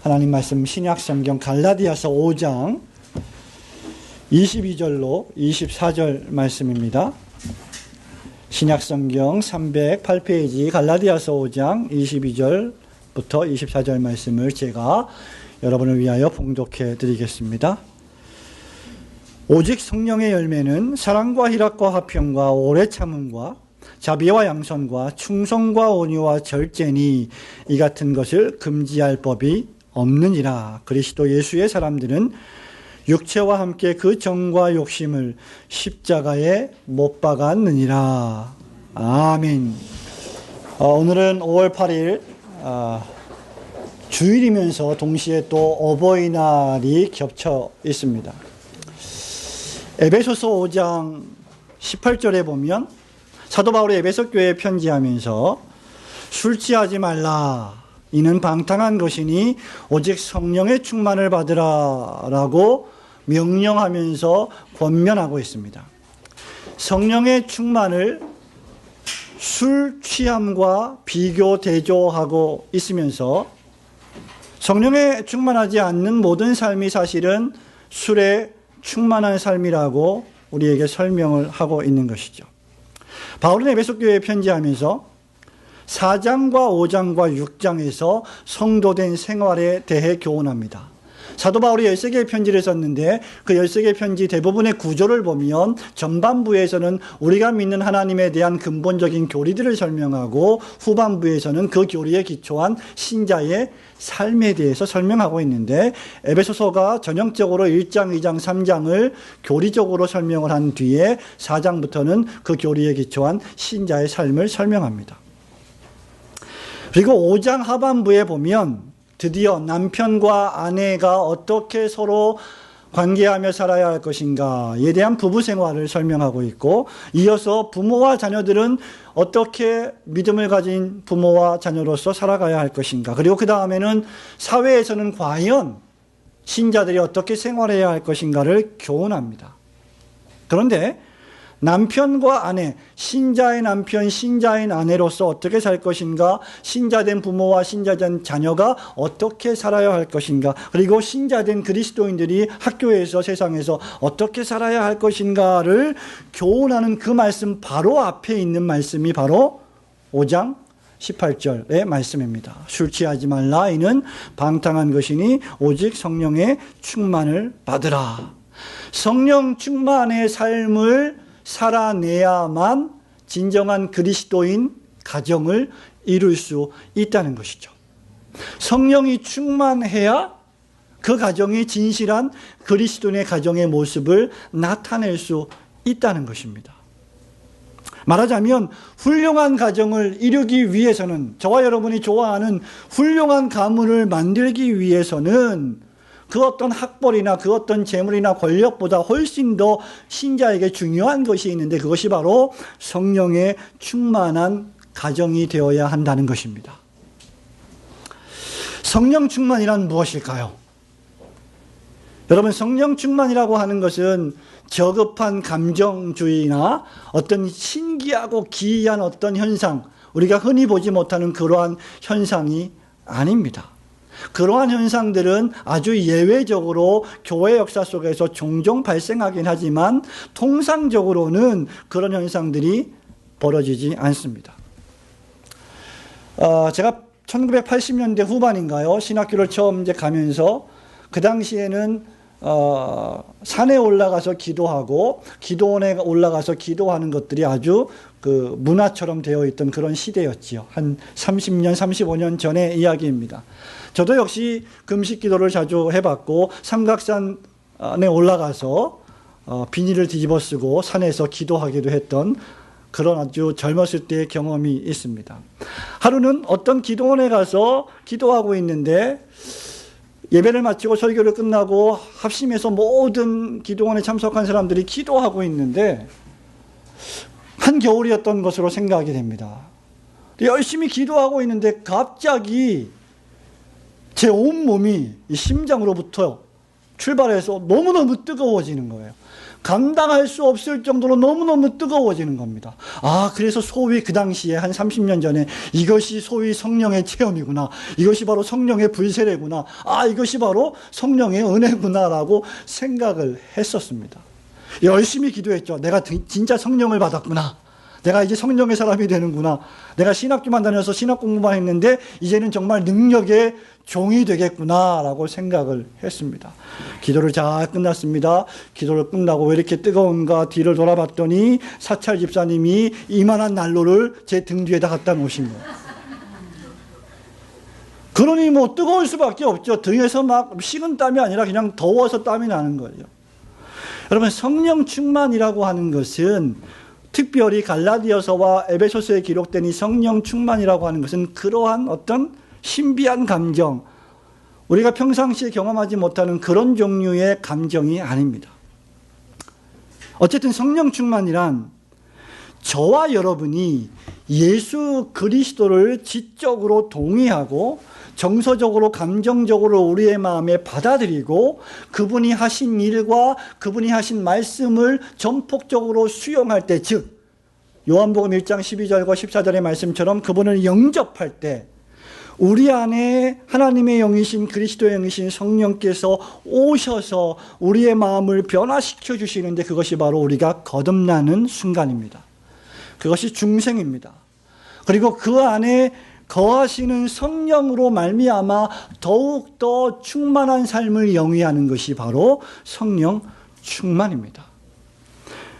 하나님 말씀 신약성경 갈라디아서 5장 22절로 24절 말씀입니다. 신약성경 308페이지 갈라디아서 5장 22절부터 24절 말씀을 제가 여러분을 위하여 봉독해 드리겠습니다. 오직 성령의 열매는 사랑과 희락과 화평과 오래 참음과 자비와 양선과 충성과 온유와 절제니 이 같은 것을 금지할 법이 없느니라. 그리스도 예수의 사람들은 육체와 함께 그 정과 욕심을 십자가에 못 박았느니라. 아멘. 오늘은 5월 8일 주일이면서 동시에 또 어버이날이 겹쳐 있습니다. 에베소서 5장 18절에 보면 사도 바울이 에베소 교회에 편지하면서 술 취하지 말라. 이는 방탕한 것이니 오직 성령의 충만을 받으라 라고 명령하면서 권면하고 있습니다. 성령의 충만을 술 취함과 비교 대조하고 있으면서 성령에 충만하지 않는 모든 삶이 사실은 술에 충만한 삶이라고 우리에게 설명을 하고 있는 것이죠. 바울은 에베소 교회에 편지하면서 4장과 5장과 6장에서 성도된 생활에 대해 교훈합니다. 사도 바울이 13개의 편지를 썼는데 그 13개의 편지 대부분의 구조를 보면 전반부에서는 우리가 믿는 하나님에 대한 근본적인 교리들을 설명하고 후반부에서는 그 교리에 기초한 신자의 삶에 대해서 설명하고 있는데 에베소서가 전형적으로 1장, 2장, 3장을 교리적으로 설명을 한 뒤에 4장부터는 그 교리에 기초한 신자의 삶을 설명합니다. 그리고 5장 하반부에 보면 드디어 남편과 아내가 어떻게 서로 관계하며 살아야 할 것인가에 대한 부부 생활을 설명하고 있고, 이어서 부모와 자녀들은 어떻게 믿음을 가진 부모와 자녀로서 살아가야 할 것인가, 그리고 그 다음에는 사회에서는 과연 신자들이 어떻게 생활해야 할 것인가를 교훈합니다. 그런데 남편과 아내, 신자의 남편, 신자인 아내로서 어떻게 살 것인가, 신자된 부모와 신자된 자녀가 어떻게 살아야 할 것인가, 그리고 신자된 그리스도인들이 학교에서 세상에서 어떻게 살아야 할 것인가를 교훈하는 그 말씀 바로 앞에 있는 말씀이 바로 5장 18절의 말씀입니다. 술 취하지 말라. 이는 방탕한 것이니 오직 성령의 충만을 받으라. 성령 충만의 삶을 살아내야만 진정한 그리스도인 가정을 이룰 수 있다는 것이죠. 성령이 충만해야 그 가정이 진실한 그리스도인의 가정의 모습을 나타낼 수 있다는 것입니다. 말하자면 훌륭한 가정을 이루기 위해서는, 저와 여러분이 좋아하는 훌륭한 가문을 만들기 위해서는 그 어떤 학벌이나 그 어떤 재물이나 권력보다 훨씬 더 신자에게 중요한 것이 있는데, 그것이 바로 성령의 충만한 가정이 되어야 한다는 것입니다. 성령 충만이란 무엇일까요? 여러분, 성령 충만이라고 하는 것은 저급한 감정주의나 어떤 신기하고 기이한 어떤 현상, 우리가 흔히 보지 못하는 그러한 현상이 아닙니다. 그러한 현상들은 아주 예외적으로 교회 역사 속에서 종종 발생하긴 하지만 통상적으로는 그런 현상들이 벌어지지 않습니다. 제가 1980년대 후반인가요? 신학교를 처음 이제 가면서 그 당시에는 산에 올라가서 기도하고 기도원에 올라가서 기도하는 것들이 아주 그 문화처럼 되어 있던 그런 시대였지요. 한 30년, 35년 전의 이야기입니다. 저도 역시 금식 기도를 자주 해봤고 삼각산에 올라가서 비닐을 뒤집어 쓰고 산에서 기도하기도 했던 그런 아주 젊었을 때의 경험이 있습니다. 하루는 어떤 기도원에 가서 기도하고 있는데 예배를 마치고 설교를 끝나고 합심해서 모든 기도원에 참석한 사람들이 기도하고 있는데 한겨울이었던 것으로 생각이 됩니다. 열심히 기도하고 있는데 갑자기 제 온몸이 이 심장으로부터 출발해서 너무너무 뜨거워지는 거예요. 감당할 수 없을 정도로 너무너무 뜨거워지는 겁니다. 그래서 소위 그 당시에 한 30년 전에 이것이 소위 성령의 체험이구나. 이것이 바로 성령의 불세례구나. 이것이 바로 성령의 은혜구나라고 생각을 했었습니다. 열심히 기도했죠. 내가 진짜 성령을 받았구나. 내가 이제 성령의 사람이 되는구나. 내가 신학교만 다녀서 신학 공부만 했는데 이제는 정말 능력의 종이 되겠구나라고 생각을 했습니다. 기도를 잘 끝났습니다. 기도를 끝나고 왜 이렇게 뜨거운가 뒤를 돌아봤더니 사찰 집사님이 이만한 난로를 제 등 뒤에다 갖다 놓으신 거예요. 그러니 뭐 뜨거울 수밖에 없죠. 등에서 막 식은 땀이 아니라 그냥 더워서 땀이 나는 거예요. 여러분, 성령 충만이라고 하는 것은 특별히 갈라디아서와 에베소서에 기록된 이 성령 충만이라고 하는 것은 그러한 어떤 신비한 감정, 우리가 평상시에 경험하지 못하는 그런 종류의 감정이 아닙니다. 어쨌든 성령 충만이란 저와 여러분이 예수 그리스도를 지적으로 동의하고 정서적으로 감정적으로 우리의 마음에 받아들이고 그분이 하신 일과 그분이 하신 말씀을 전폭적으로 수용할 때, 즉 요한복음 1장 12절과 14절의 말씀처럼 그분을 영접할 때 우리 안에 하나님의 영이신 그리스도의 영이신 성령께서 오셔서 우리의 마음을 변화시켜 주시는데 그것이 바로 우리가 거듭나는 순간입니다. 그것이 중생입니다. 그리고 그 안에 거하시는 성령으로 말미암아 더욱더 충만한 삶을 영위하는 것이 바로 성령 충만입니다.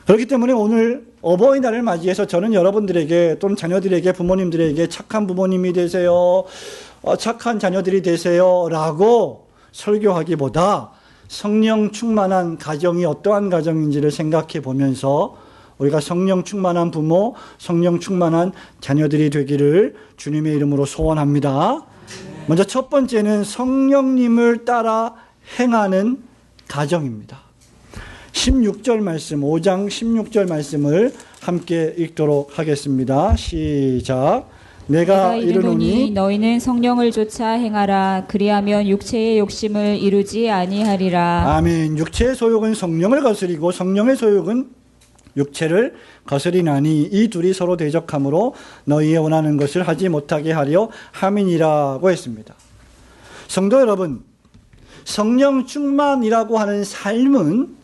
그렇기 때문에 오늘 어버이날을 맞이해서 저는 여러분들에게 또는 자녀들에게 부모님들에게 착한 부모님이 되세요, 착한 자녀들이 되세요 라고 설교하기보다 성령 충만한 가정이 어떠한 가정인지를 생각해 보면서 우리가 성령 충만한 부모, 성령 충만한 자녀들이 되기를 주님의 이름으로 소원합니다. 먼저 첫 번째는 성령님을 따라 행하는 가정입니다. 16절 말씀, 5장 16절 말씀을 함께 읽도록 하겠습니다. 시작. 내가 이르노니 너희는 성령을 쫓아 행하라. 그리하면 육체의 욕심을 이루지 아니하리라. 아멘. 육체의 소욕은 성령을 거스리고 성령의 소욕은 육체를 거스리나니 이 둘이 서로 대적하므로 너희의 원하는 것을 하지 못하게 하려 함이니라고 했습니다. 성도 여러분, 성령 충만이라고 하는 삶은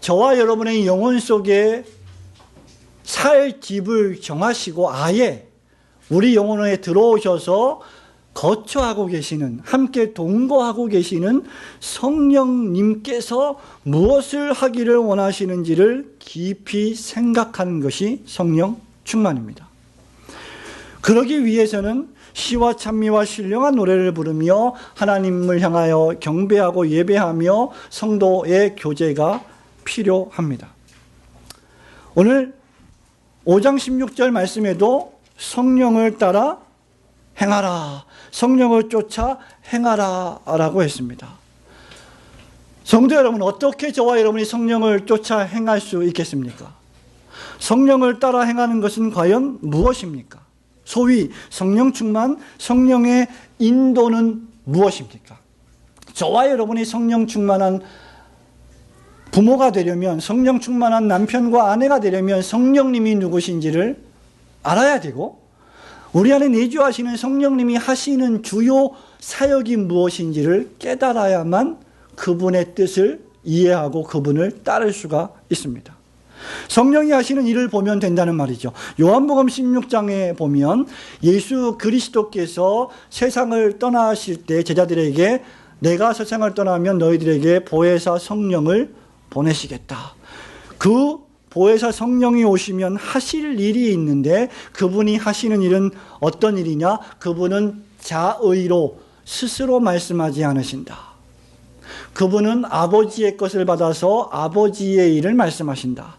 저와 여러분의 영혼 속에 살 집을 정하시고 아예 우리 영혼에 들어오셔서 거처하고 계시는, 함께 동거하고 계시는 성령님께서 무엇을 하기를 원하시는지를 깊이 생각하는 것이 성령 충만입니다. 그러기 위해서는 시와 찬미와 신령한 노래를 부르며 하나님을 향하여 경배하고 예배하며 성도의 교제가 필요합니다. 오늘 5장 16절 말씀에도 성령을 따라 행하라, 성령을 쫓아 행하라 라고 했습니다. 성도 여러분, 어떻게 저와 여러분이 성령을 쫓아 행할 수 있겠습니까? 성령을 따라 행하는 것은 과연 무엇입니까? 소위 성령 충만, 성령의 인도는 무엇입니까? 저와 여러분이 성령 충만한 부모가 되려면, 성령 충만한 남편과 아내가 되려면 성령님이 누구신지를 알아야 되고, 우리 안에 내주하시는 성령님이 하시는 주요 사역이 무엇인지를 깨달아야만 그분의 뜻을 이해하고 그분을 따를 수가 있습니다. 성령이 하시는 일을 보면 된다는 말이죠. 요한복음 16장에 보면 예수 그리스도께서 세상을 떠나실 때 제자들에게 내가 세상을 떠나면 너희들에게 보혜사 성령을 보내시겠다. 그 보혜사 성령이 오시면 하실 일이 있는데 그분이 하시는 일은 어떤 일이냐? 그분은 자의로 스스로 말씀하지 않으신다. 그분은 아버지의 것을 받아서 아버지의 일을 말씀하신다.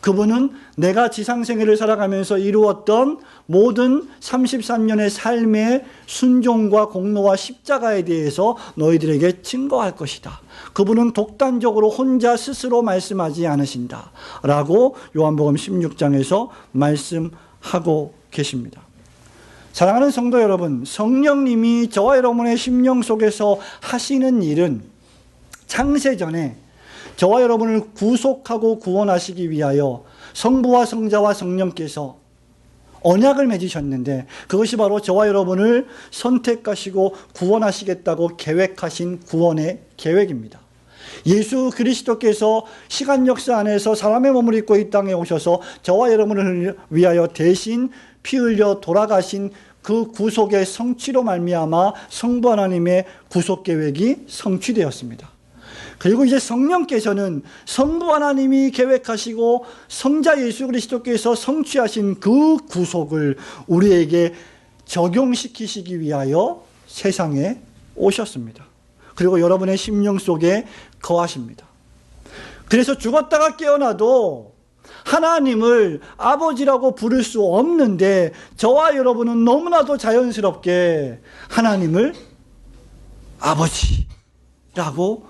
그분은 내가 지상생애를 살아가면서 이루었던 모든 33년의 삶의 순종과 공로와 십자가에 대해서 너희들에게 증거할 것이다. 그분은 독단적으로 혼자 스스로 말씀하지 않으신다 라고 요한복음 16장에서 말씀하고 계십니다. 사랑하는 성도 여러분, 성령님이 저와 여러분의 심령 속에서 하시는 일은 창세전에 저와 여러분을 구속하고 구원하시기 위하여 성부와 성자와 성령께서 언약을 맺으셨는데 그것이 바로 저와 여러분을 선택하시고 구원하시겠다고 계획하신 구원의 계획입니다. 예수 그리스도께서 시간 역사 안에서 사람의 몸을 입고 이 땅에 오셔서 저와 여러분을 위하여 대신 피 흘려 돌아가신 그 구속의 성취로 말미암아 성부 하나님의 구속 계획이 성취되었습니다. 그리고 이제 성령께서는 성부 하나님이 계획하시고 성자 예수 그리스도께서 성취하신 그 구속을 우리에게 적용시키시기 위하여 세상에 오셨습니다. 그리고 여러분의 심령 속에 거하십니다. 그래서 죽었다가 깨어나도 하나님을 아버지라고 부를 수 없는데 저와 여러분은 너무나도 자연스럽게 하나님을 아버지라고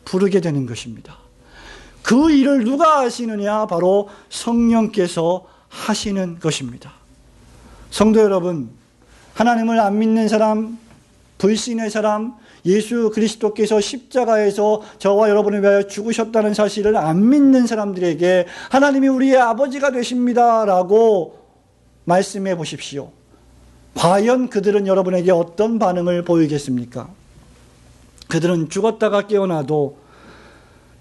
부르게 되는 것입니다. 그 일을 누가 하시느냐? 바로 성령께서 하시는 것입니다. 성도 여러분, 하나님을 안 믿는 사람, 불신의 사람, 예수 그리스도께서 십자가에서 저와 여러분을 위하여 죽으셨다는 사실을 안 믿는 사람들에게 하나님이 우리의 아버지가 되십니다 라고 말씀해 보십시오. 과연 그들은 여러분에게 어떤 반응을 보이겠습니까? 그들은 죽었다가 깨어나도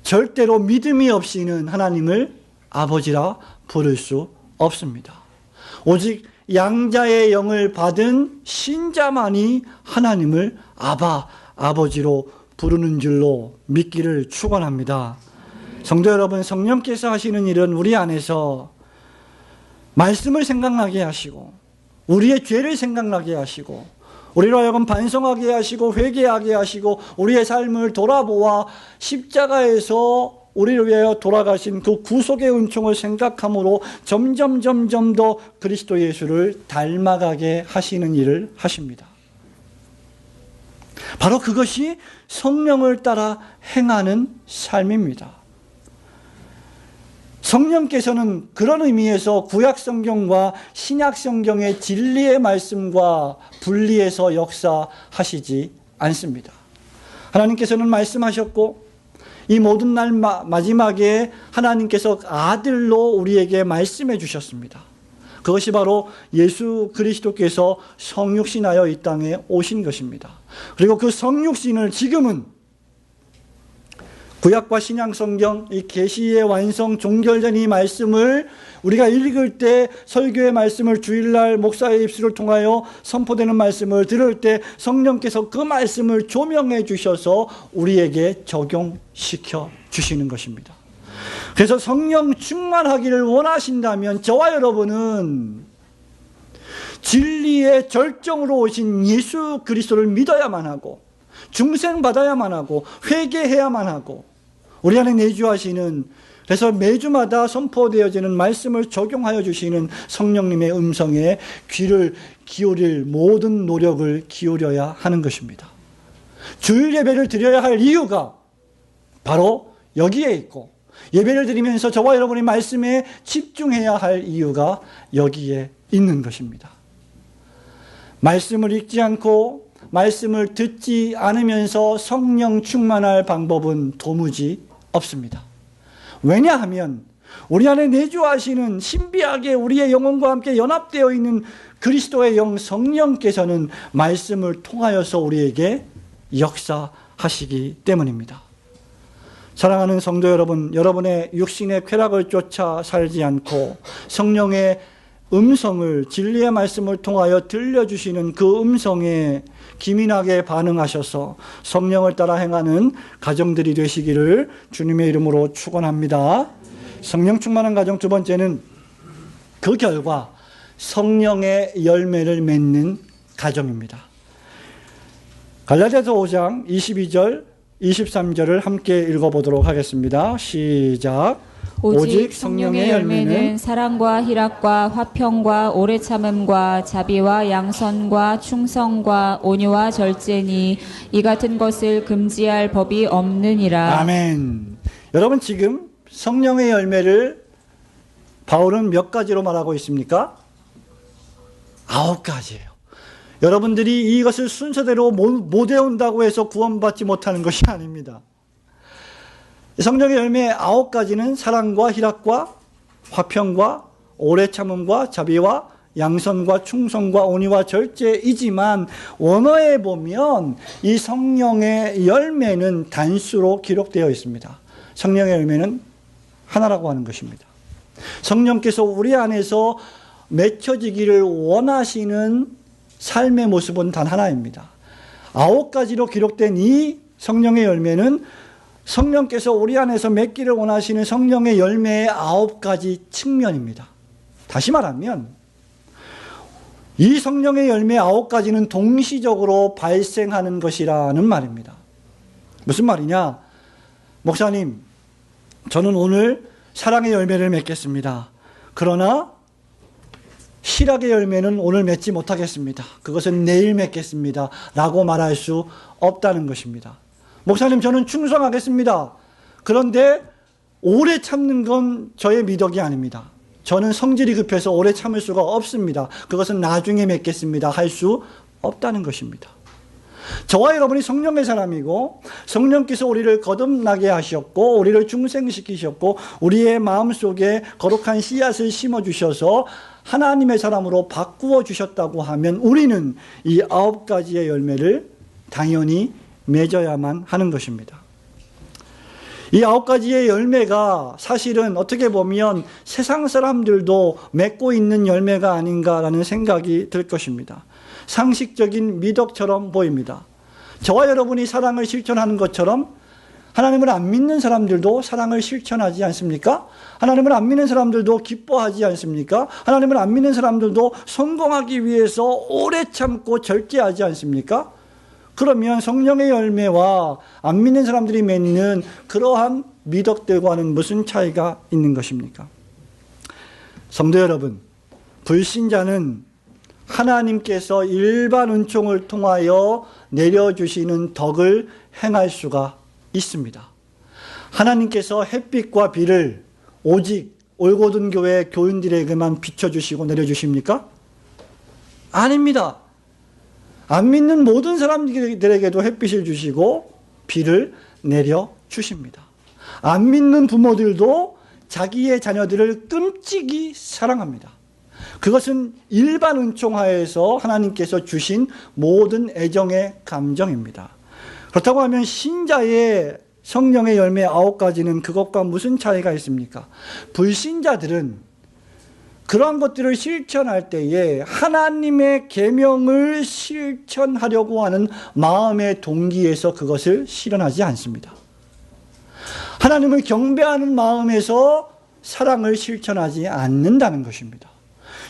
절대로 믿음이 없이는 하나님을 아버지라 부를 수 없습니다. 오직 양자의 영을 받은 신자만이 하나님을 아버지로 부르는 줄로 믿기를 축원합니다. 성도 여러분, 성령께서 하시는 일은 우리 안에서 말씀을 생각나게 하시고 우리의 죄를 생각나게 하시고 우리로 하여금 반성하게 하시고 회개하게 하시고 우리의 삶을 돌아보아 십자가에서 우리를 위하여 돌아가신 그 구속의 은총을 생각함으로 점점 더 그리스도 예수를 닮아가게 하시는 일을 하십니다. 바로 그것이 성령을 따라 행하는 삶입니다. 성령께서는 그런 의미에서 구약 성경과 신약 성경의 진리의 말씀과 분리해서 역사하시지 않습니다. 하나님께서는 말씀하셨고 이 모든 날 마지막에 하나님께서 아들로 우리에게 말씀해 주셨습니다. 그것이 바로 예수 그리스도께서 성육신하여 이 땅에 오신 것입니다. 그리고 그 성육신을 지금은 구약과 신약 성경 이 계시의 완성 종결된 이 말씀을 우리가 읽을 때 설교의 말씀을 주일날 목사의 입술을 통하여 선포되는 말씀을 들을 때 성령께서 그 말씀을 조명해 주셔서 우리에게 적용시켜 주시는 것입니다. 그래서 성령 충만하기를 원하신다면 저와 여러분은 진리의 절정으로 오신 예수 그리스도를 믿어야만 하고 중생받아야만 하고 회개해야만 하고 우리 안에 내주하시는 그래서 매주마다 선포되어지는 말씀을 적용하여 주시는 성령님의 음성에 귀를 기울일 모든 노력을 기울여야 하는 것입니다. 주일 예배를 드려야 할 이유가 바로 여기에 있고 예배를 드리면서 저와 여러분이 말씀에 집중해야 할 이유가 여기에 있는 것입니다. 말씀을 읽지 않고 말씀을 듣지 않으면서 성령 충만할 방법은 도무지 없습니다. 왜냐하면 우리 안에 내주하시는 신비하게 우리의 영혼과 함께 연합되어 있는 그리스도의 영 성령께서는 말씀을 통하여서 우리에게 역사하시기 때문입니다. 사랑하는 성도 여러분, 여러분의 육신의 쾌락을 쫓아 살지 않고 성령의 음성을 진리의 말씀을 통하여 들려주시는 그 음성에 기민하게 반응하셔서 성령을 따라 행하는 가정들이 되시기를 주님의 이름으로 축원합니다. 성령 충만한 가정 두 번째는 그 결과 성령의 열매를 맺는 가정입니다. 갈라디아서 5장 22절 23절을 함께 읽어보도록 하겠습니다. 시작. 오직 성령의 열매는 사랑과 희락과 화평과 오래 참음과 자비와 양선과 충성과 온유와 절제니 이 같은 것을 금지할 법이 없느니라. 아멘. 여러분 지금 성령의 열매를 바울은 몇 가지로 말하고 있습니까? 9가지예요. 여러분들이 이것을 순서대로 못 외운다고 해서 구원받지 못하는 것이 아닙니다. 성령의 열매 9가지는 사랑과 희락과 화평과 오래 참음과 자비와 양선과 충성과 온유와 절제이지만 원어에 보면 이 성령의 열매는 단수로 기록되어 있습니다. 성령의 열매는 하나라고 하는 것입니다. 성령께서 우리 안에서 맺혀지기를 원하시는 삶의 모습은 단 하나입니다. 9가지로 기록된 이 성령의 열매는 성령께서 우리 안에서 맺기를 원하시는 성령의 열매의 9가지 측면입니다. 다시 말하면 이 성령의 열매 9가지는 동시적으로 발생하는 것이라는 말입니다. 무슨 말이냐? 목사님, 저는 오늘 사랑의 열매를 맺겠습니다. 그러나 희락의 열매는 오늘 맺지 못하겠습니다. 그것은 내일 맺겠습니다. 라고 말할 수 없다는 것입니다. 목사님, 저는 충성하겠습니다. 그런데 오래 참는 건 저의 미덕이 아닙니다. 저는 성질이 급해서 오래 참을 수가 없습니다. 그것은 나중에 맺겠습니다. 할 수 없다는 것입니다. 저와 여러분이 성령의 사람이고 성령께서 우리를 거듭나게 하셨고 우리를 중생시키셨고 우리의 마음속에 거룩한 씨앗을 심어주셔서 하나님의 사람으로 바꾸어 주셨다고 하면 우리는 이 9가지의 열매를 당연히 맺어야만 하는 것입니다. 이 9가지의 열매가 사실은 어떻게 보면 세상 사람들도 맺고 있는 열매가 아닌가라는 생각이 들 것입니다. 상식적인 미덕처럼 보입니다. 저와 여러분이 사랑을 실천하는 것처럼 하나님을 안 믿는 사람들도 사랑을 실천하지 않습니까? 하나님을 안 믿는 사람들도 기뻐하지 않습니까? 하나님을 안 믿는 사람들도 성공하기 위해서 오래 참고 절제하지 않습니까? 그러면 성령의 열매와 안 믿는 사람들이 맺는 그러한 미덕들과는 무슨 차이가 있는 것입니까? 성도 여러분, 불신자는 하나님께서 일반 은총을 통하여 내려주시는 덕을 행할 수가 있습니다. 하나님께서 햇빛과 비를 오직 올고든 교회 교인들에게만 비춰주시고 내려주십니까? 아닙니다. 안 믿는 모든 사람들에게도 햇빛을 주시고 비를 내려주십니다. 안 믿는 부모들도 자기의 자녀들을 끔찍이 사랑합니다. 그것은 일반 은총하에서 하나님께서 주신 모든 애정의 감정입니다. 그렇다고 하면 신자의 성령의 열매 9가지는 그것과 무슨 차이가 있습니까? 불신자들은 그러한 것들을 실천할 때에 하나님의 계명을 실천하려고 하는 마음의 동기에서 그것을 실현하지 않습니다. 하나님을 경배하는 마음에서 사랑을 실천하지 않는다는 것입니다.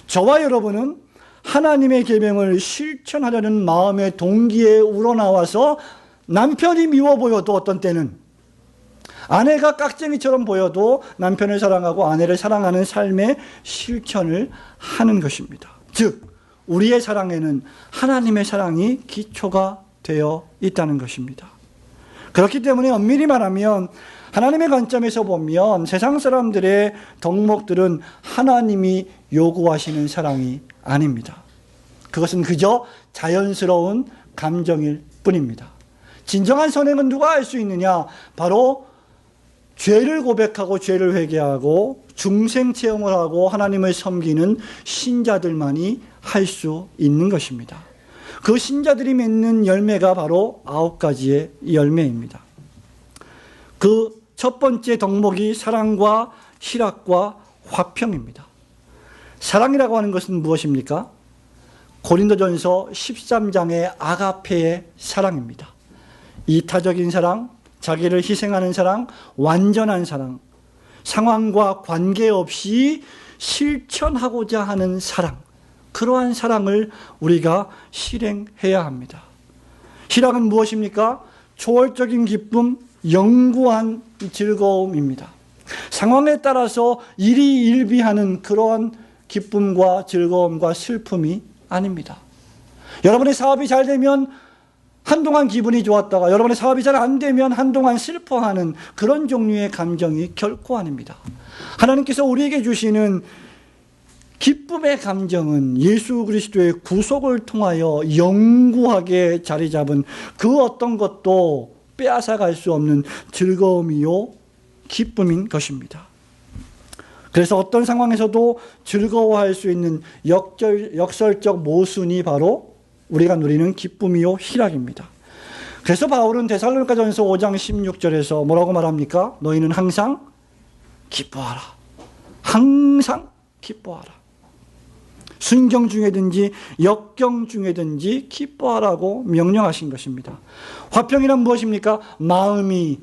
저와 여러분은 하나님의 계명을 실천하려는 마음의 동기에 우러나와서 남편이 미워 보여도 어떤 때는 아내가 깍쟁이처럼 보여도 남편을 사랑하고 아내를 사랑하는 삶의 실천을 하는 것입니다. 즉 우리의 사랑에는 하나님의 사랑이 기초가 되어 있다는 것입니다. 그렇기 때문에 엄밀히 말하면 하나님의 관점에서 보면 세상 사람들의 덕목들은 하나님이 요구하시는 사랑이 아닙니다. 그것은 그저 자연스러운 감정일 뿐입니다. 진정한 선행은 누가 할 수 있느냐? 바로 죄를 고백하고 죄를 회개하고 중생 체험을 하고 하나님을 섬기는 신자들만이 할 수 있는 것입니다. 그 신자들이 맺는 열매가 바로 9가지의 열매입니다. 그 첫 번째 덕목이 사랑과 희락과 화평입니다. 사랑이라고 하는 것은 무엇입니까? 고린도전서 13장의 아가페의 사랑입니다. 이타적인 사랑, 자기를 희생하는 사랑, 완전한 사랑, 상황과 관계없이 실천하고자 하는 사랑, 그러한 사랑을 우리가 실행해야 합니다. 희락은 무엇입니까? 초월적인 기쁨, 영구한 즐거움입니다. 상황에 따라서 일희일비하는 그러한 기쁨과 즐거움과 슬픔이 아닙니다. 여러분의 사업이 잘 되면 한동안 기분이 좋았다가 여러분의 사업이 잘 안 되면 한동안 슬퍼하는 그런 종류의 감정이 결코 아닙니다. 하나님께서 우리에게 주시는 기쁨의 감정은 예수 그리스도의 구속을 통하여 영구하게 자리 잡은 그 어떤 것도 빼앗아갈 수 없는 즐거움이요 기쁨인 것입니다. 그래서 어떤 상황에서도 즐거워할 수 있는 역설적 모순이 바로 우리가 누리는 기쁨이요 희락입니다. 그래서 바울은 데살로니가전서 5장 16절에서 뭐라고 말합니까? 너희는 항상 기뻐하라. 항상 기뻐하라. 순경 중에든지 역경 중에든지 기뻐하라고 명령하신 것입니다. 화평이란 무엇입니까? 마음이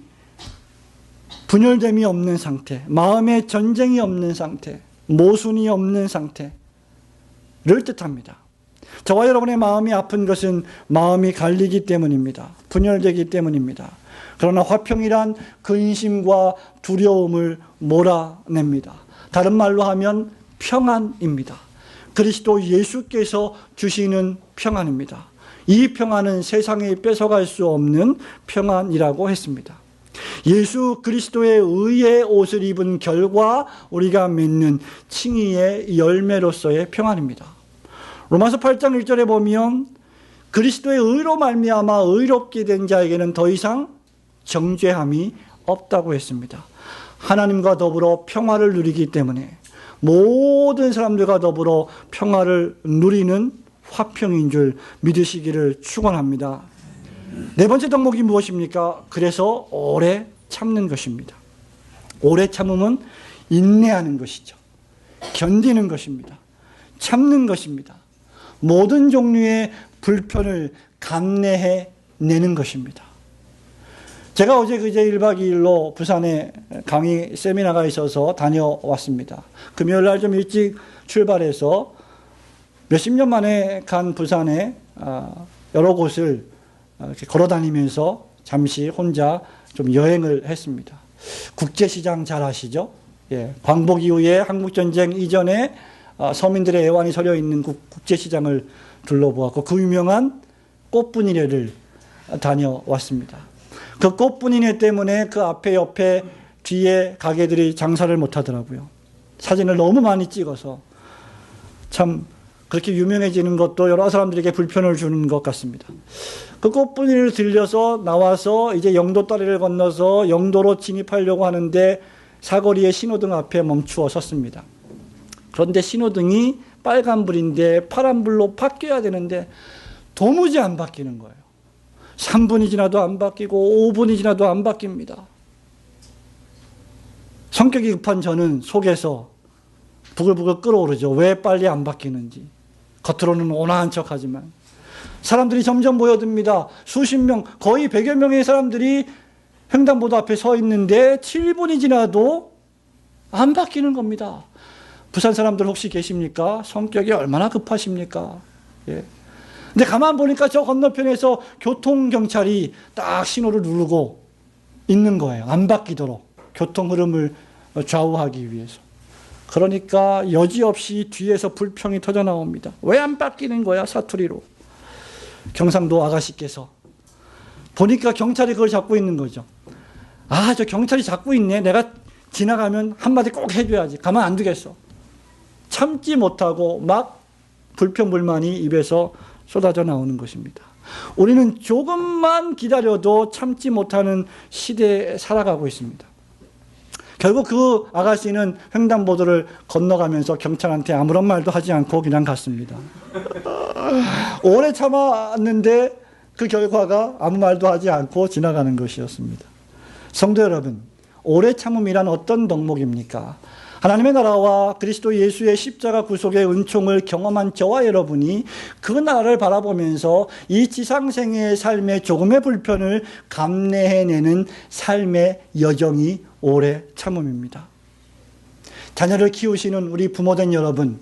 분열됨이 없는 상태, 마음에 전쟁이 없는 상태, 모순이 없는 상태를 뜻합니다. 저와 여러분의 마음이 아픈 것은 마음이 갈리기 때문입니다. 분열되기 때문입니다. 그러나 화평이란 근심과 두려움을 몰아냅니다. 다른 말로 하면 평안입니다. 그리스도 예수께서 주시는 평안입니다. 이 평안은 세상에 뺏어갈 수 없는 평안이라고 했습니다. 예수 그리스도의 의의 옷을 입은 결과 우리가 맺는 칭의의 열매로서의 평안입니다. 로마서 8장 1절에 보면 그리스도의 의로 말미암아 의롭게 된 자에게는 더 이상 정죄함이 없다고 했습니다. 하나님과 더불어 평화를 누리기 때문에 모든 사람들과 더불어 평화를 누리는 화평인 줄 믿으시기를 축원합니다. 네 번째 덕목이 무엇입니까? 그래서 오래 참는 것입니다. 오래 참음은 인내하는 것이죠. 견디는 것입니다. 참는 것입니다. 모든 종류의 불편을 감내해 내는 것입니다. 제가 어제 그제 1박 2일로 부산에 강의 세미나가 있어서 다녀왔습니다. 금요일 날 좀 일찍 출발해서 몇십 년 만에 간 부산에 여러 곳을 이렇게 걸어 다니면서 잠시 혼자 좀 여행을 했습니다. 국제시장 잘 아시죠? 예, 광복 이후에 한국전쟁 이전에 서민들의 애환이 서려 있는 국제시장을 둘러보았고 그 유명한 꽃분이회를 다녀왔습니다. 그 꽃분이회 때문에 그 앞에 옆에 뒤에 가게들이 장사를 못하더라고요. 사진을 너무 많이 찍어서 참 그렇게 유명해지는 것도 여러 사람들에게 불편을 주는 것 같습니다. 그 꽃분이를 들려서 나와서 이제 영도 다리를 건너서 영도로 진입하려고 하는데 사거리의 신호등 앞에 멈추어 섰습니다. 그런데 신호등이 빨간불인데 파란불로 바뀌어야 되는데 도무지 안 바뀌는 거예요. 3분이 지나도 안 바뀌고 5분이 지나도 안 바뀝니다. 성격이 급한 저는 속에서 부글부글 끓어오르죠. 왜 빨리 안 바뀌는지. 겉으로는 온화한 척하지만 사람들이 점점 모여듭니다. 수십 명, 거의 100여 명의 사람들이 횡단보도 앞에 서 있는데 7분이 지나도 안 바뀌는 겁니다. 부산 사람들 혹시 계십니까? 성격이 얼마나 급하십니까? 예. 근데 가만 보니까 저 건너편에서 교통경찰이 딱 신호를 누르고 있는 거예요. 안 바뀌도록. 교통 흐름을 좌우하기 위해서. 그러니까 여지없이 뒤에서 불평이 터져 나옵니다. 왜 안 바뀌는 거야? 사투리로. 경상도 아가씨께서. 보니까 경찰이 그걸 잡고 있는 거죠. 아, 저 경찰이 잡고 있네. 내가 지나가면 한마디 꼭 해줘야지. 가만 안 두겠어. 참지 못하고 막 불평불만이 입에서 쏟아져 나오는 것입니다. 우리는 조금만 기다려도 참지 못하는 시대에 살아가고 있습니다. 결국 그 아가씨는 횡단보도를 건너가면서 경찰한테 아무런 말도 하지 않고 그냥 갔습니다. 오래 참았는데 그 결과가 아무 말도 하지 않고 지나가는 것이었습니다. 성도 여러분, 오래 참음이란 어떤 덕목입니까? 하나님의 나라와 그리스도 예수의 십자가 구속의 은총을 경험한 저와 여러분이 그 나라를 바라보면서 이 지상생의 삶의 조금의 불편을 감내해내는 삶의 여정이 오래 참음입니다. 자녀를 키우시는 우리 부모된 여러분,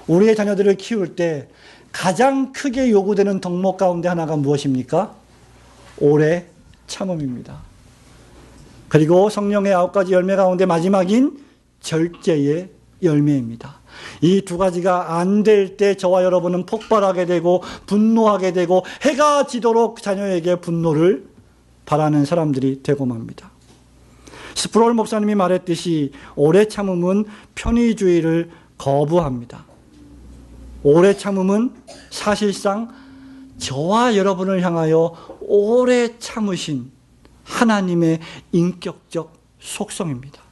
우리의 자녀들을 키울 때 가장 크게 요구되는 덕목 가운데 하나가 무엇입니까? 오래 참음입니다. 그리고 성령의 9가지 열매 가운데 마지막인 절제의 열매입니다. 이 두 가지가 안 될 때 저와 여러분은 폭발하게 되고 분노하게 되고 해가 지도록 자녀에게 분노를 바라는 사람들이 되고 맙니다. 스프롤 목사님이 말했듯이 오래 참음은 편의주의를 거부합니다. 오래 참음은 사실상 저와 여러분을 향하여 오래 참으신 하나님의 인격적 속성입니다.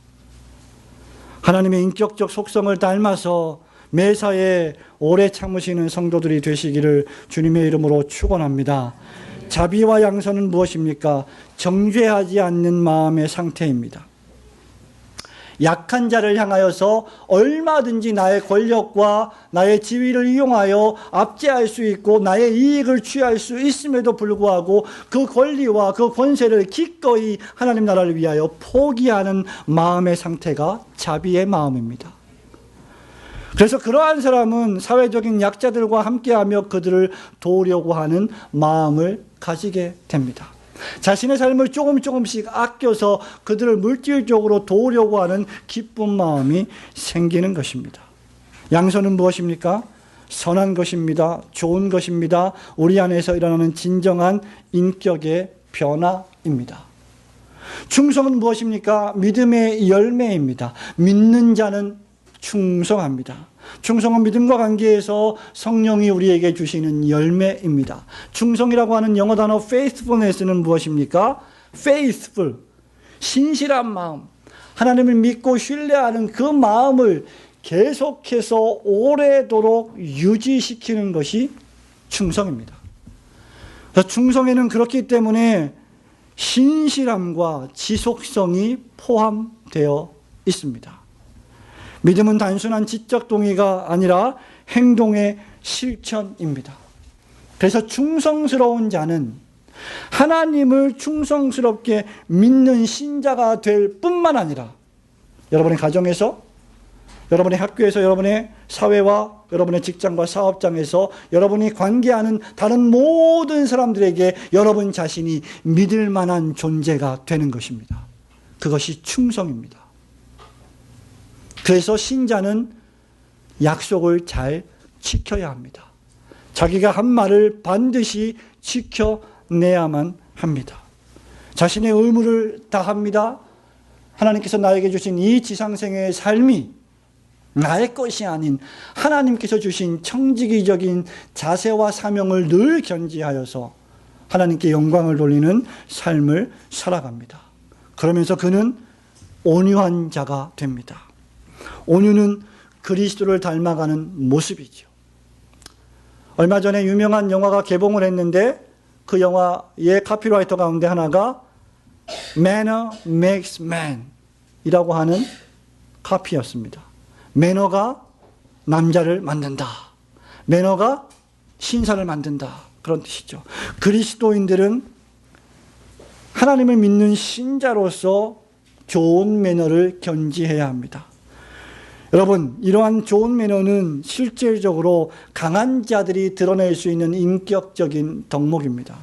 하나님의 인격적 속성을 닮아서 매사에 오래 참으시는 성도들이 되시기를 주님의 이름으로 축원합니다. 자비와 양선은 무엇입니까? 정죄하지 않는 마음의 상태입니다. 약한 자를 향하여서 얼마든지 나의 권력과 나의 지위를 이용하여 압제할 수 있고 나의 이익을 취할 수 있음에도 불구하고 그 권리와 그 권세를 기꺼이 하나님 나라를 위하여 포기하는 마음의 상태가 자비의 마음입니다. 그래서 그러한 사람은 사회적인 약자들과 함께하며 그들을 도우려고 하는 마음을 가지게 됩니다. 자신의 삶을 조금씩 아껴서 그들을 물질적으로 도우려고 하는 기쁜 마음이 생기는 것입니다. 양선은 무엇입니까? 선한 것입니다. 좋은 것입니다. 우리 안에서 일어나는 진정한 인격의 변화입니다. 충성은 무엇입니까? 믿음의 열매입니다. 믿는 자는 충성합니다. 충성은 믿음과 관계에서 성령이 우리에게 주시는 열매입니다. 충성이라고 하는 영어 단어 faithfulness는 무엇입니까? faithful, 신실한 마음, 하나님을 믿고 신뢰하는 그 마음을 계속해서 오래도록 유지시키는 것이 충성입니다. 그래서 충성에는 그렇기 때문에 신실함과 지속성이 포함되어 있습니다. 믿음은 단순한 지적 동의가 아니라 행동의 실천입니다. 그래서 충성스러운 자는 하나님을 충성스럽게 믿는 신자가 될 뿐만 아니라 여러분의 가정에서, 여러분의 학교에서, 여러분의 사회와 여러분의 직장과 사업장에서 여러분이 관계하는 다른 모든 사람들에게 여러분 자신이 믿을 만한 존재가 되는 것입니다. 그것이 충성입니다. 그래서 신자는 약속을 잘 지켜야 합니다. 자기가 한 말을 반드시 지켜내야만 합니다. 자신의 의무를 다합니다. 하나님께서 나에게 주신 이 지상생애의 삶이 나의 것이 아닌 하나님께서 주신 청지기적인 자세와 사명을 늘 견지하여서 하나님께 영광을 돌리는 삶을 살아갑니다. 그러면서 그는 온유한 자가 됩니다. 온유는 그리스도를 닮아가는 모습이죠. 얼마 전에 유명한 영화가 개봉을 했는데 그 영화의 카피라이터 가운데 하나가 Manner makes man 이라고 하는 카피였습니다. 매너가 남자를 만든다. 매너가 신사를 만든다. 그런 뜻이죠. 그리스도인들은 하나님을 믿는 신자로서 좋은 매너를 견지해야 합니다. 여러분, 이러한 좋은 매너는 실질적으로 강한 자들이 드러낼 수 있는 인격적인 덕목입니다.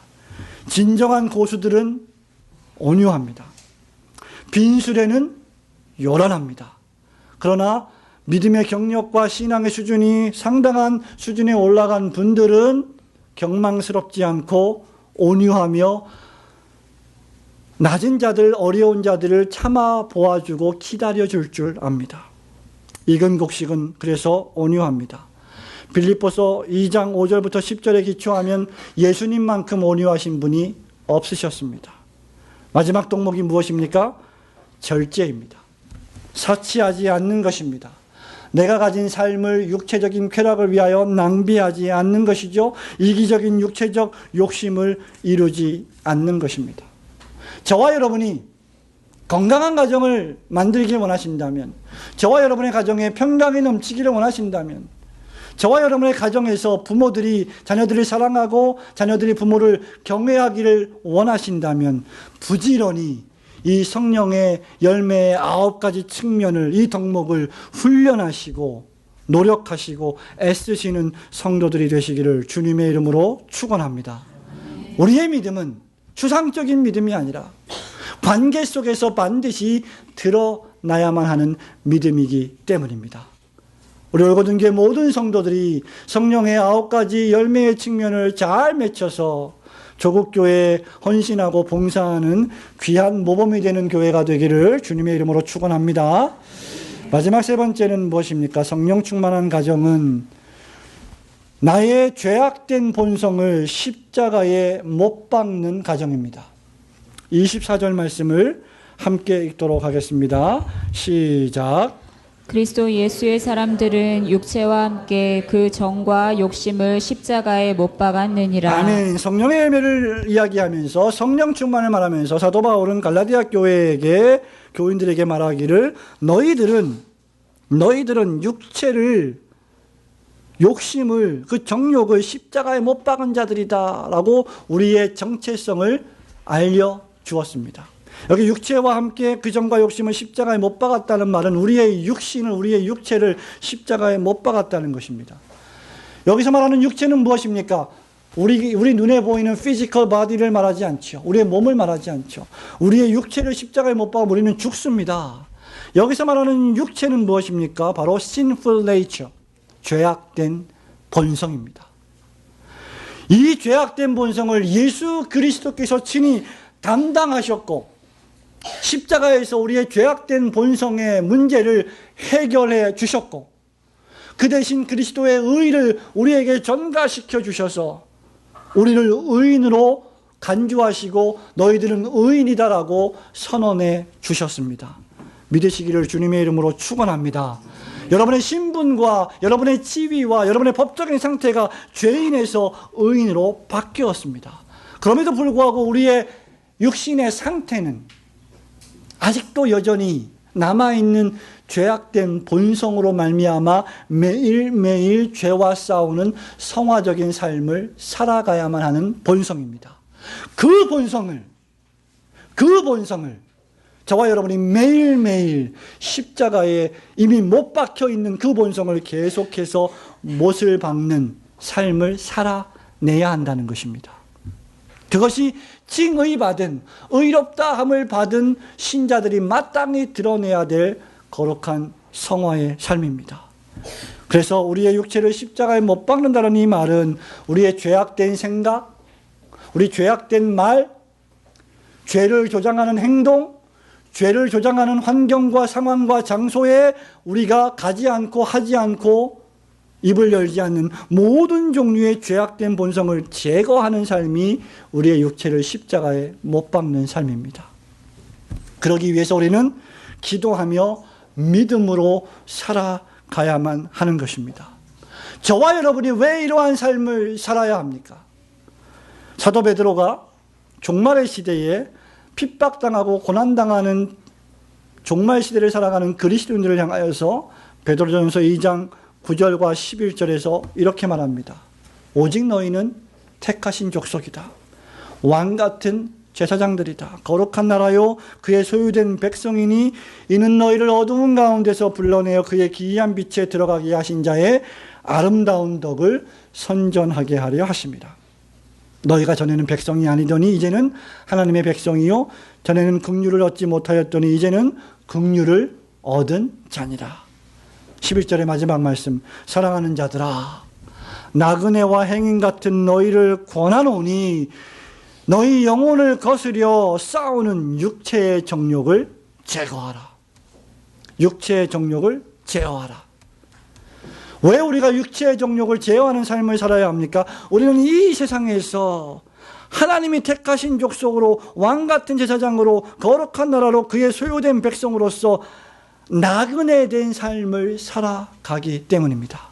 진정한 고수들은 온유합니다. 빈수레는 요란합니다. 그러나 믿음의 경력과 신앙의 수준이 상당한 수준에 올라간 분들은 경망스럽지 않고 온유하며 낮은 자들, 어려운 자들을 참아 보아주고 기다려줄 줄 압니다. 이근곡식은 그래서 온유합니다. 빌립보서 2장 5절부터 10절에 기초하면 예수님만큼 온유하신 분이 없으셨습니다. 마지막 덕목이 무엇입니까? 절제입니다. 사치하지 않는 것입니다. 내가 가진 삶을 육체적인 쾌락을 위하여 낭비하지 않는 것이죠. 이기적인 육체적 욕심을 이루지 않는 것입니다. 저와 여러분이 건강한 가정을 만들길 원하신다면, 저와 여러분의 가정에 평강이 넘치기를 원하신다면, 저와 여러분의 가정에서 부모들이 자녀들을 사랑하고 자녀들이 부모를 경외하기를 원하신다면 부지런히 이 성령의 열매의 9가지 측면을, 이 덕목을 훈련하시고 노력하시고 애쓰시는 성도들이 되시기를 주님의 이름으로 축원합니다. 우리의 믿음은 추상적인 믿음이 아니라 관계 속에서 반드시 드러나야만 하는 믿음이기 때문입니다. 우리 올고등교회 모든 성도들이 성령의 9가지 열매의 측면을 잘 맺혀서 조국교회에 헌신하고 봉사하는 귀한 모범이 되는 교회가 되기를 주님의 이름으로 축원합니다. 마지막 세 번째는 무엇입니까? 성령 충만한 가정은 나의 죄악된 본성을 십자가에 못 박는 가정입니다. 24절 말씀을 함께 읽도록 하겠습니다. 시작. 그리스도 예수의 사람들은 육체와 함께 그 정과 욕심을 십자가에 못 박았느니라. 아멘. 성령의 열매를 이야기하면서 성령 충만을 말하면서 사도 바울은 갈라디아 교회에게 교인들에게 말하기를 너희들은 육체를 욕심을 그 정욕을 십자가에 못 박은 자들이다라고 우리의 정체성을 알려주었습니다. 여기 육체와 함께 그 정과 욕심을 십자가에 못 박았다는 말은 우리의 육신을 우리의 육체를 십자가에 못 박았다는 것입니다. 여기서 말하는 육체는 무엇입니까? 우리 눈에 보이는 피지컬 바디를 말하지 않죠. 우리의 몸을 말하지 않죠. 우리의 육체를 십자가에 못 박으면 우리는 죽습니다. 여기서 말하는 육체는 무엇입니까? 바로 sinful nature, 죄악된 본성입니다. 이 죄악된 본성을 예수 그리스도께서 친히 담당하셨고 십자가에서 우리의 죄악된 본성의 문제를 해결해 주셨고 그 대신 그리스도의 의를 우리에게 전가시켜 주셔서 우리를 의인으로 간주하시고 너희들은 의인이다라고 선언해 주셨습니다. 믿으시기를 주님의 이름으로 축원합니다. 여러분의 신분과 여러분의 지위와 여러분의 법적인 상태가 죄인에서 의인으로 바뀌었습니다. 그럼에도 불구하고 우리의 육신의 상태는 아직도 여전히 남아있는 죄악된 본성으로 말미암아 매일매일 죄와 싸우는 성화적인 삶을 살아가야만 하는 본성입니다. 그 본성을 저와 여러분이 매일매일 십자가에 이미 못 박혀 있는 그 본성을 계속해서 못을 박는 삶을 살아내야 한다는 것입니다. 그것이 칭의받은 의롭다함을 받은 신자들이 마땅히 드러내야 될 거룩한 성화의 삶입니다. 그래서 우리의 육체를 십자가에 못 박는다는 이 말은 우리의 죄악된 생각, 우리 죄악된 말, 죄를 조장하는 행동, 죄를 조장하는 환경과 상황과 장소에 우리가 가지 않고 하지 않고 입을 열지 않는 모든 종류의 죄악된 본성을 제거하는 삶이 우리의 육체를 십자가에 못 박는 삶입니다. 그러기 위해서 우리는 기도하며 믿음으로 살아가야만 하는 것입니다. 저와 여러분이 왜 이러한 삶을 살아야 합니까? 사도 베드로가 종말의 시대에 핍박당하고 고난당하는 종말 시대를 살아가는 그리스도인들을 향하여서 베드로전서 2장 9절과 11절에서 이렇게 말합니다. 오직 너희는 택하신 족속이다. 왕같은 제사장들이다. 거룩한 나라요 그의 소유된 백성이니 이는 너희를 어두운 가운데서 불러내어 그의 기이한 빛에 들어가게 하신 자의 아름다운 덕을 선전하게 하려 하십니다. 너희가 전에는 백성이 아니더니 이제는 하나님의 백성이요 전에는 긍휼을 얻지 못하였더니 이제는 긍휼을 얻은 자니라. 11절의 마지막 말씀. 사랑하는 자들아 나그네와 행인 같은 너희를 권하노니 너희 영혼을 거스려 싸우는 육체의 정욕을 제거하라. 육체의 정욕을 제어하라. 왜 우리가 육체의 정욕을 제어하는 삶을 살아야 합니까? 우리는 이 세상에서 하나님이 택하신 족속으로 왕같은 제사장으로 거룩한 나라로 그의 소유된 백성으로서 나그네된 삶을 살아가기 때문입니다.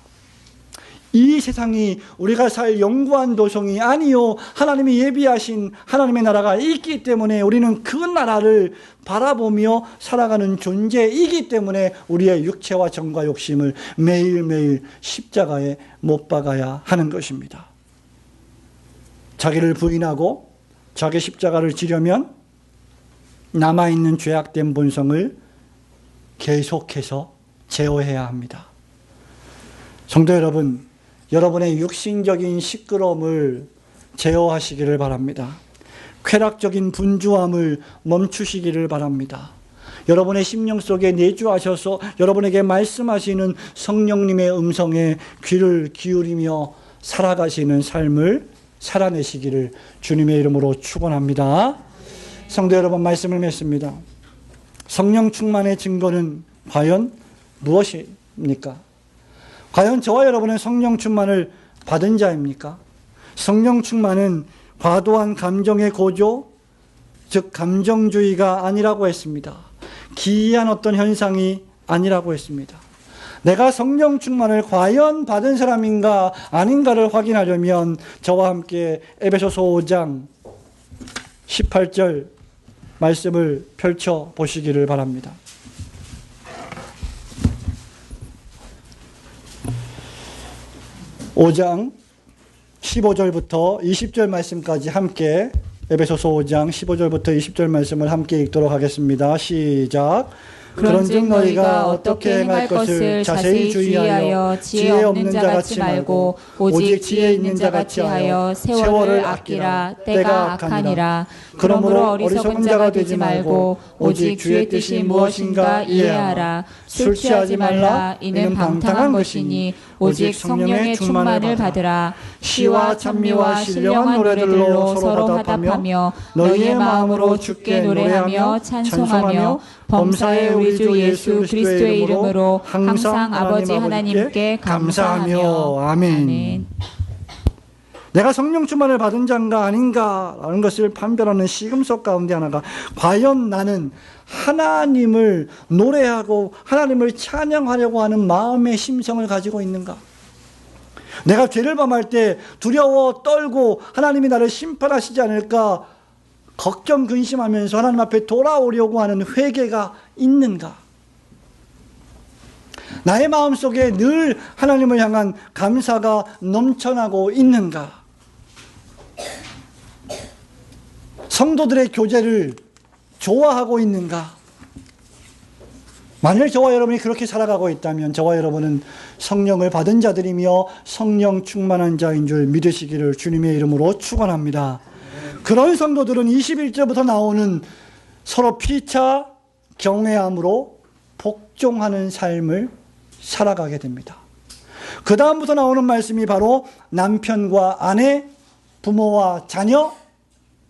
이 세상이 우리가 살 영구한 도성이 아니요 하나님이 예비하신 하나님의 나라가 있기 때문에 우리는 그 나라를 바라보며 살아가는 존재이기 때문에 우리의 육체와 정과 욕심을 매일매일 십자가에 못 박아야 하는 것입니다. 자기를 부인하고 자기 십자가를 지려면 남아있는 죄악된 본성을 계속해서 제어해야 합니다. 성도 여러분, 여러분의 육신적인 시끄러움을 제어하시기를 바랍니다. 쾌락적인 분주함을 멈추시기를 바랍니다. 여러분의 심령 속에 내주하셔서 여러분에게 말씀하시는 성령님의 음성에 귀를 기울이며 살아가시는 삶을 살아내시기를 주님의 이름으로 축원합니다. 성도 여러분, 말씀을 맺습니다. 성령 충만의 증거는 과연 무엇입니까? 과연 저와 여러분은 성령 충만을 받은 자입니까? 성령 충만은 과도한 감정의 고조, 즉 감정주의가 아니라고 했습니다. 기이한 어떤 현상이 아니라고 했습니다. 내가 성령 충만을 과연 받은 사람인가 아닌가를 확인하려면 저와 함께 에베소서 5장 18절 말씀을 펼쳐 보시기를 바랍니다. (5장) 15절부터 20절 말씀까지 함께 에베소서 5장 15절부터 20절 말씀을 함께 읽도록 하겠습니다. 시작. 그런즉 너희가 어떻게 행할 것을 자세히 주의하여 지혜 없는 자 같이 말고 오직 지혜 있는 자 같이 하여 세월을 아끼라. 때가 악하니라. 그러므로 어리석은 자가 되지 말고 오직 주의 뜻이 무엇인가 이해하라. 술 취하지 말라. 이는 방탕한 것이니 오직 성령의 충만을 받으라. 시와 찬미와 신령한 노래들로 서로 화답하며 너희의 마음으로 주께 노래하며 찬송하며 범사의 우리 주 예수 그리스도의 이름으로 항상 아버지 하나님께 감사하며. 아멘. 내가 성령 충만을 받은 자인가 아닌가라는 것을 판별하는 시금석 가운데 하나가 과연 나는 하나님을 노래하고 하나님을 찬양하려고 하는 마음의 심성을 가지고 있는가? 내가 죄를 범할 때 두려워 떨고 하나님이 나를 심판하시지 않을까 걱정 근심하면서 하나님 앞에 돌아오려고 하는 회개가 있는가? 나의 마음속에 늘 하나님을 향한 감사가 넘쳐나고 있는가? 성도들의 교제를 좋아하고 있는가? 만일 저와 여러분이 그렇게 살아가고 있다면 저와 여러분은 성령을 받은 자들이며 성령 충만한 자인 줄 믿으시기를 주님의 이름으로 축원합니다. 그런 성도들은 21절부터 나오는 서로 피차 경외함으로 복종하는 삶을 살아가게 됩니다. 그 다음부터 나오는 말씀이 바로 남편과 아내, 부모와 자녀,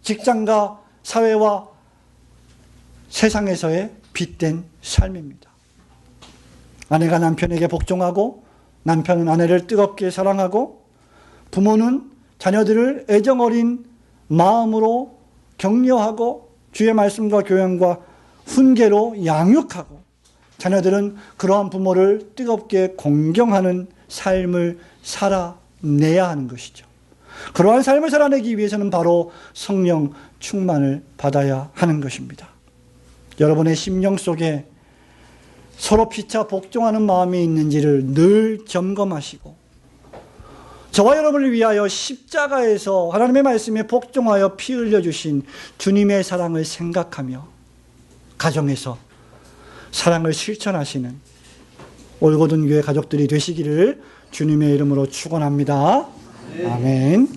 직장과 사회와 세상에서의 빛된 삶입니다. 아내가 남편에게 복종하고 남편은 아내를 뜨겁게 사랑하고 부모는 자녀들을 애정어린 마음으로 격려하고 주의 말씀과 교양과 훈계로 양육하고 자녀들은 그러한 부모를 뜨겁게 공경하는 삶을 살아내야 하는 것이죠. 그러한 삶을 살아내기 위해서는 바로 성령 충만을 받아야 하는 것입니다. 여러분의 심령 속에 서로 피차 복종하는 마음이 있는지를 늘 점검하시고 저와 여러분을 위하여 십자가에서 하나님의 말씀에 복종하여 피 흘려주신 주님의 사랑을 생각하며 가정에서 사랑을 실천하시는 올고든 교회 가족들이 되시기를 주님의 이름으로 축원합니다. 아멘.